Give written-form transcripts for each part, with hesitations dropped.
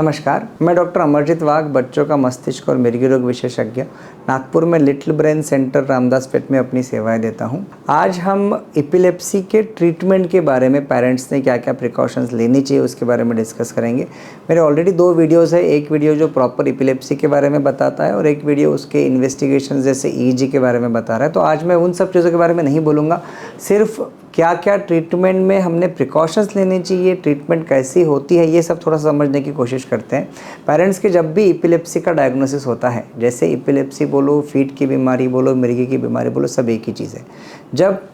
नमस्कार, मैं डॉक्टर अमरजीत वाघ, बच्चों का मस्तिष्क और मिर्गी रोग विशेषज्ञ, नागपुर में लिटिल ब्रेन सेंटर रामदासपेट में अपनी सेवाएं देता हूं। आज हम एपिलेप्सी के ट्रीटमेंट के बारे में पेरेंट्स ने क्या क्या प्रिकॉशंस लेनी चाहिए उसके बारे में डिस्कस करेंगे। मेरे ऑलरेडी 2 वीडियोस है, एक वीडियो जो प्रॉपर एपिलेप्सी के बारे में बताता है और एक वीडियो उसके इन्वेस्टिगेशन जैसे ईईजी के बारे में बता रहा है। तो आज मैं उन सब चीज़ों के बारे में नहीं बोलूँगा, सिर्फ क्या क्या ट्रीटमेंट में हमने प्रिकॉशंस लेने चाहिए, ट्रीटमेंट कैसी होती है, ये सब थोड़ा समझने की कोशिश करते हैं। पेरेंट्स के जब भी एपिलेप्सी का डायग्नोसिस होता है, जैसे एपिलेप्सी बोलो, फीट की बीमारी बोलो, मिर्गी की बीमारी बोलो, सब एक ही चीज़ है।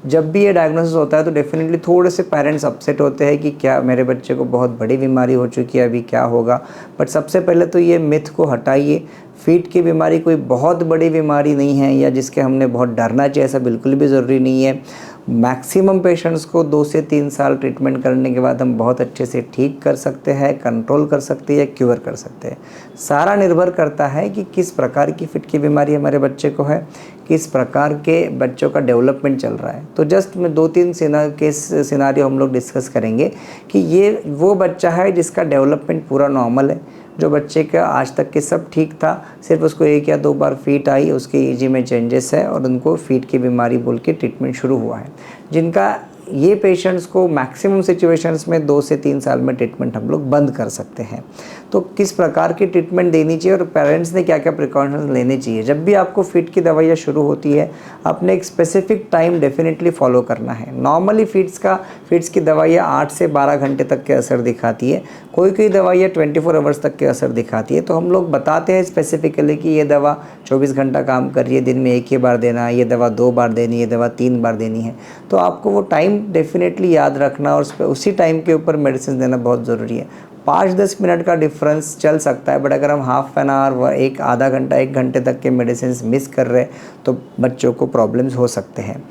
जब भी ये डायग्नोसिस होता है तो डेफिनेटली थोड़े से पेरेंट्स अपसेट होते हैं कि क्या मेरे बच्चे को बहुत बड़ी बीमारी हो चुकी है, अभी क्या होगा। बट सबसे पहले तो ये मिथ को हटाइए। फीट की बीमारी कोई बहुत बड़ी बीमारी नहीं है या जिसके हमने बहुत डरना चाहिए, ऐसा बिल्कुल भी ज़रूरी नहीं है। मैक्सिमम पेशेंट्स को 2 से 3 साल ट्रीटमेंट करने के बाद हम बहुत अच्छे से ठीक कर सकते हैं, कंट्रोल कर सकते हैं या क्योर कर सकते हैं। सारा निर्भर करता है कि किस प्रकार की फिट की बीमारी हमारे बच्चे को है, किस प्रकार के बच्चों का डेवलपमेंट चल रहा है। तो जस्ट मैं 2-3 केस सिनारियो हम लोग डिस्कस करेंगे कि ये वो बच्चा है जिसका डेवलपमेंट पूरा नॉर्मल है, जो बच्चे का आज तक के सब ठीक था, सिर्फ उसको 1 या 2 बार फीट आई, उसके ईजी में चेंजेस है और उनको फीट की बीमारी बोल के ट्रीटमेंट शुरू हुआ है। जिनका ये पेशेंट्स को मैक्सिमम सिचुएशंस में 2 से 3 साल में ट्रीटमेंट हम लोग बंद कर सकते हैं। तो किस प्रकार की ट्रीटमेंट देनी चाहिए और पेरेंट्स ने क्या क्या प्रिकॉशंस लेने चाहिए। जब भी आपको फिट की दवाइयाँ शुरू होती है, आपने एक स्पेसिफिक टाइम डेफिनेटली फॉलो करना है। नॉर्मली फिट्स की दवाइयाँ 8 से 12 घंटे तक के असर दिखाती है, कोई दवाइयाँ 24 आवर्स तक के असर दिखाती है। तो हम लोग बताते हैं स्पेसिफिकली कि ये दवा 24 घंटा काम कर रही है, दिन में 1 ही बार देना है, ये दवा 2 बार देनी है, ये दवा 3 बार देनी है। तो आपको वो टाइम डेफिनेटली याद रखना और उसी टाइम के ऊपर मेडिसिन देना बहुत ज़रूरी है। 5-10 मिनट का डिफरेंस चल सकता है, बट अगर हम हाफ एन आवर व आधा घंटा 1 घंटे तक के मेडिसिन मिस कर रहे हैं तो बच्चों को प्रॉब्लम्स हो सकते हैं।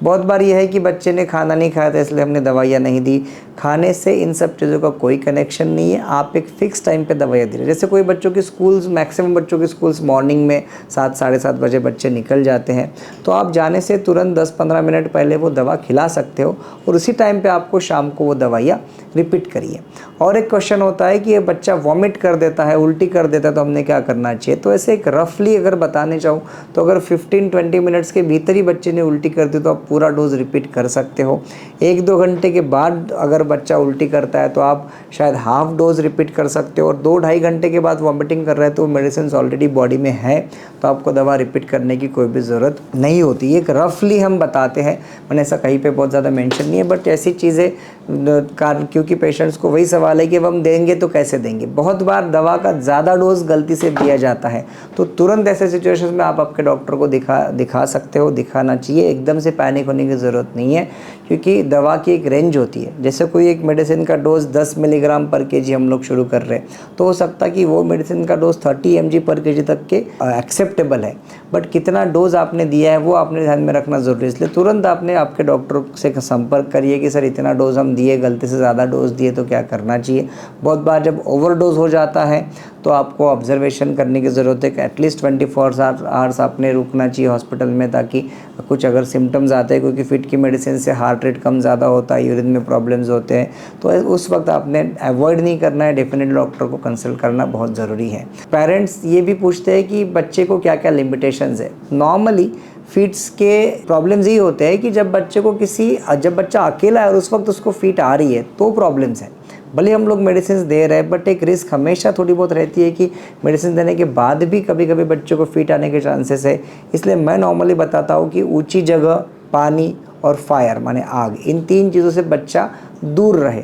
बहुत बार यह है कि बच्चे ने खाना नहीं खाया था इसलिए हमने दवाइयाँ नहीं दी। खाने से इन सब चीज़ों का कोई कनेक्शन नहीं है। आप एक फ़िक्स टाइम पे दवाइयाँ दे रहे हैं। जैसे कोई बच्चों की स्कूल्स, मैक्सिमम बच्चों की स्कूल्स मॉर्निंग में 7 साढ़े 7 बजे बच्चे निकल जाते हैं, तो आप जाने से तुरंत 10-15 मिनट पहले वो दवा खिला सकते हो और उसी टाइम पे आपको शाम को वो दवाइयाँ रिपीट करिए। और एक क्वेश्चन होता है कि ये बच्चा वॉमिट कर देता है, उल्टी कर देता है, तो हमने क्या करना चाहिए। तो ऐसे एक रफली अगर बताने चाहूँ तो अगर 15-20 मिनट्स के भीतर ही बच्चे ने उल्टी कर दी तो आप पूरा डोज रिपीट कर सकते हो। 1-2 घंटे के बाद अगर बच्चा उल्टी करता है तो आप शायद हाफ डोज रिपीट कर सकते हो। और 2-2.5 घंटे के बाद वॉमिटिंग कर रहा है तो मेडिसिन ऑलरेडी बॉडी में है, तो आपको दवा रिपीट करने की कोई भी ज़रूरत नहीं होती। एक रफली हम बताते हैं, मैंने ऐसा कहीं पे बहुत ज़्यादा मेंशन नहीं है, बट ऐसी चीज़ें क्योंकि पेशेंट्स को वही सवाल है कि अब हम देंगे तो कैसे देंगे। बहुत बार दवा का ज़्यादा डोज गलती से दिया जाता है, तो तुरंत ऐसे सिचुएशंस में आप आपके डॉक्टर को दिखा सकते हो, दिखाना चाहिए। एकदम से पैनिक होने की ज़रूरत नहीं है, क्योंकि दवा की एक रेंज होती है। जैसे कोई एक मेडिसिन का डोज 10 मिलीग्राम पर केजी हम लोग शुरू कर रहे हैं, तो हो सकता है कि वो मेडिसिन का डोज 30 mg पर केजी तक के एक्सेप्टेबल है, बट कितना डोज आपने दिया है वो आपने ध्यान में रखना ज़रूरी है। इसलिए तुरंत आपने आपके डॉक्टर से संपर्क करिए कि सर इतना डोज हम दिए, गलती से ज़्यादा डोज दिए तो क्या करना चाहिए। बहुत बार जब ओवरडोज हो जाता है तो आपको ऑब्जर्वेशन करने की ज़रूरत है कि एटलीस्ट 24 आवर्स आपने रुकना चाहिए हॉस्पिटल में, ताकि कुछ अगर सिम्टम्स आते हैं, क्योंकि फिट की मेडिसिन से हार्ट रेट कम ज़्यादा होता है, यूरिन में प्रॉब्लम्स होते हैं, तो उस वक्त आपने अवॉइड नहीं करना है, डेफिनेटली डॉक्टर को कंसल्ट करना बहुत ज़रूरी है। पेरेंट्स ये भी पूछते हैं कि बच्चे को क्या क्या लिमिटेशंस है। नॉर्मली फीट्स के प्रॉब्लम्स ये होते हैं कि जब बच्चा अकेला है और उस वक्त उसको फीट आ रही है तो प्रॉब्लम्स है। भले हम लोग मेडिसिन दे रहे हैं, बट एक रिस्क हमेशा थोड़ी बहुत रहती है कि मेडिसिन देने के बाद भी कभी कभी बच्चों को फीट आने के चांसेस है। इसलिए मैं नॉर्मली बताता हूँ कि ऊंची जगह, पानी और फायर माने आग, इन 3 चीज़ों से बच्चा दूर रहे,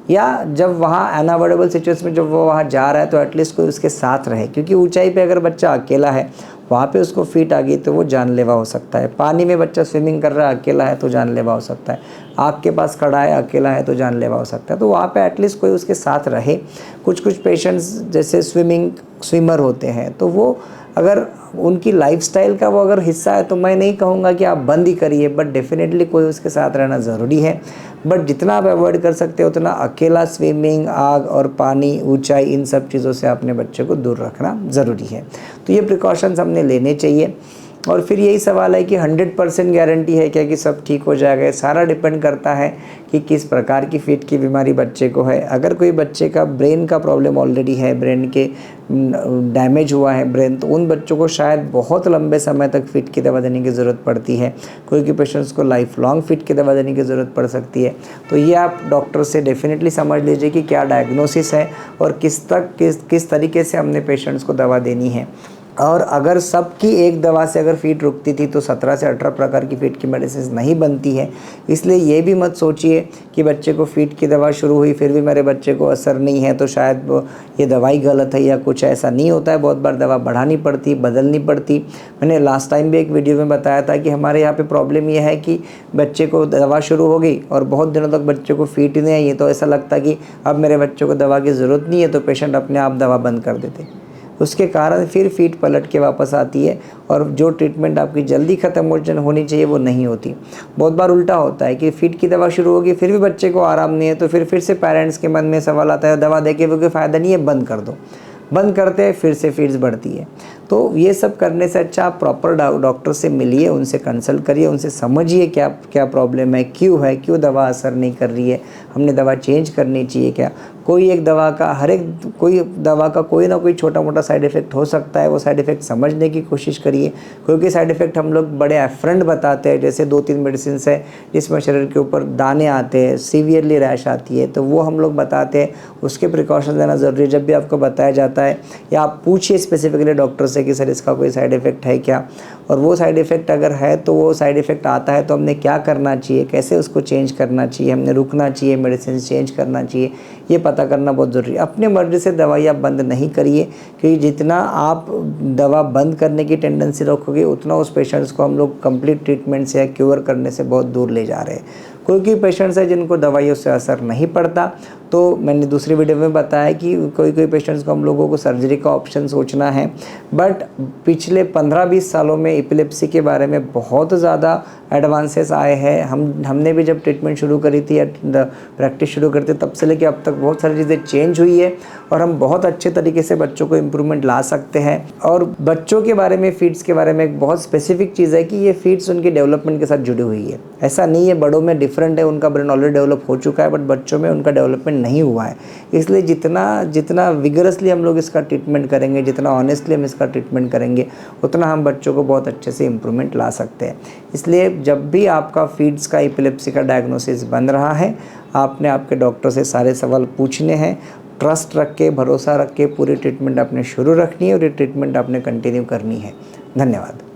या जब वहाँ अनअवॉइडेबल सिचुएशन में जब वो वहाँ जा रहा है तो एटलीस्ट कोई उसके साथ रहे, क्योंकि ऊंचाई पे अगर बच्चा अकेला है, वहाँ पे उसको फीट आ गई तो वो जानलेवा हो सकता है। पानी में बच्चा स्विमिंग कर रहा है, अकेला है तो जानलेवा हो सकता है। आग के पास खड़ा है, अकेला है तो जानलेवा हो सकता है। तो वहाँ पे एटलीस्ट कोई उसके साथ रहे। कुछ पेशेंट्स जैसे स्विमर होते हैं, तो वो अगर उनकी लाइफस्टाइल का वो अगर हिस्सा है तो मैं नहीं कहूँगा कि आप बंद ही करिए, बट डेफिनेटली कोई उसके साथ रहना ज़रूरी है। बट जितना आप अवॉइड कर सकते हो उतना अकेला स्विमिंग, आग और पानी, ऊंचाई, इन सब चीज़ों से अपने बच्चे को दूर रखना ज़रूरी है। तो ये प्रिकॉशंस हमने लेने चाहिए। और फिर यही सवाल है कि 100% गारंटी है क्या कि सब ठीक हो जाएगा? ये सारा डिपेंड करता है कि किस प्रकार की फीट की बीमारी बच्चे को है। अगर कोई बच्चे का ब्रेन का प्रॉब्लम ऑलरेडी है, ब्रेन के डैमेज हुआ है ब्रेन, तो उन बच्चों को शायद बहुत लंबे समय तक फीट की दवा देने की ज़रूरत पड़ती है। कोई पेशेंट्स को लाइफ लॉन्ग फीट की दवा देने की ज़रूरत पड़ सकती है। तो ये आप डॉक्टर से डेफिनेटली समझ लीजिए कि क्या डायग्नोसिस है और किस तरीके से हमने पेशेंट्स को दवा देनी है। और अगर सबकी एक दवा से अगर फीट रुकती थी तो 17 से 18 प्रकार की फीट की मेडिसिन नहीं बनती है। इसलिए ये भी मत सोचिए कि बच्चे को फीट की दवा शुरू हुई फिर भी मेरे बच्चे को असर नहीं है तो शायद ये दवाई गलत है या कुछ, ऐसा नहीं होता है। बहुत बार दवा बढ़ानी पड़ती, बदलनी पड़ती। मैंने लास्ट टाइम भी एक वीडियो में बताया था कि हमारे यहाँ पे प्रॉब्लम ये है कि बच्चे को दवा शुरू हो गई और बहुत दिनों तक बच्चे को फीट ही नहीं आई, तो ऐसा लगता है कि अब मेरे बच्चे को दवा की ज़रूरत नहीं है, तो पेशेंट अपने आप दवा बंद कर देते। उसके कारण फिर फीट पलट के वापस आती है और जो ट्रीटमेंट आपकी जल्दी ख़त्म होनी चाहिए वो नहीं होती। बहुत बार उल्टा होता है कि फीट की दवा शुरू होगी फिर भी बच्चे को आराम नहीं है, तो फिर से पेरेंट्स के मन में सवाल आता है दवा देके भी कोई फ़ायदा नहीं है, बंद कर दो। बंद करते हैं फिर से फीट्स बढ़ती है। तो ये सब करने से अच्छा आप प्रॉपर डॉक्टर से मिलिए, उनसे कंसल्ट करिए, उनसे समझिए क्या क्या प्रॉब्लम है, क्यों दवा असर नहीं कर रही है, हमने दवा चेंज करनी चाहिए क्या। कोई दवा का कोई ना कोई छोटा मोटा साइड इफ़ेक्ट हो सकता है, वो साइड इफ़ेक्ट समझने की कोशिश करिए। क्योंकि साइड इफ़ेक्ट हम लोग बड़े एफरेंट बताते हैं, जैसे 2-3 मेडिसिन है जिसमें शरीर के ऊपर दाने आते हैं, सीवियरली रैश आती है, तो वो हम लोग बताते हैं। उसके प्रिकॉशन लेना ज़रूरी है। जब भी आपको बताया जाता है या आप पूछिए स्पेसिफिकली डॉक्टर से कि सर इसका कोई साइड इफ़ेक्ट है क्या, और वो साइड इफ़ेक्ट अगर है तो वो साइड इफ़ेक्ट आता है तो हमने क्या करना चाहिए, कैसे उसको चेंज करना चाहिए, हमने रुकना चाहिए, मेडिसिन चेंज करना चाहिए, ये पता करना बहुत ज़रूरी है। अपने मर्ज़ी से दवाई आप बंद नहीं करिए, क्योंकि जितना आप दवा बंद करने की टेंडेंसी रखोगे उतना उस पेशेंट्स को हम लोग कंप्लीट ट्रीटमेंट से या क्योर करने से बहुत दूर ले जा रहे हैं। कोई पेशेंट्स है जिनको दवाइयों से असर नहीं पड़ता, तो मैंने दूसरी वीडियो में बताया कि कोई पेशेंट्स को हम लोगों को सर्जरी का ऑप्शन सोचना है। बट पिछले 15-20 सालों में एपिलेप्सी के बारे में बहुत ज़्यादा एडवांसेस आए हैं। हमने भी जब ट्रीटमेंट शुरू करी थी या प्रैक्टिस शुरू करते तब से लेकर अब तक बहुत सारी चीज़ें चेंज हुई है और हम बहुत अच्छे तरीके से बच्चों को इम्प्रूवमेंट ला सकते हैं। और बच्चों के बारे में फीट्स के बारे में एक बहुत स्पेसिफिक चीज़ है कि ये फीट्स उनकी डेवलपमेंट के साथ जुड़ी हुई है। ऐसा नहीं है बड़ों में डिफरेंट है, उनका ब्रेन ऑलरेडी डेवलप हो चुका है, बट बच्चों में उनका डेवलपमेंट नहीं हुआ है। इसलिए जितना विगरसली हम लोग इसका ट्रीटमेंट करेंगे, जितना ऑनेस्टली हम इसका ट्रीटमेंट करेंगे, उतना हम बच्चों को बहुत अच्छे से इम्प्रूवमेंट ला सकते हैं। इसलिए जब भी आपका फीट्स का एपिलेप्सी का डायग्नोसिस बन रहा है, आपने आपके डॉक्टर से सारे सवाल पूछने हैं। ट्रस्ट रख के, भरोसा रख के पूरी ट्रीटमेंट आपने शुरू रखनी है और ये ट्रीटमेंट आपने कंटिन्यू करनी है। धन्यवाद।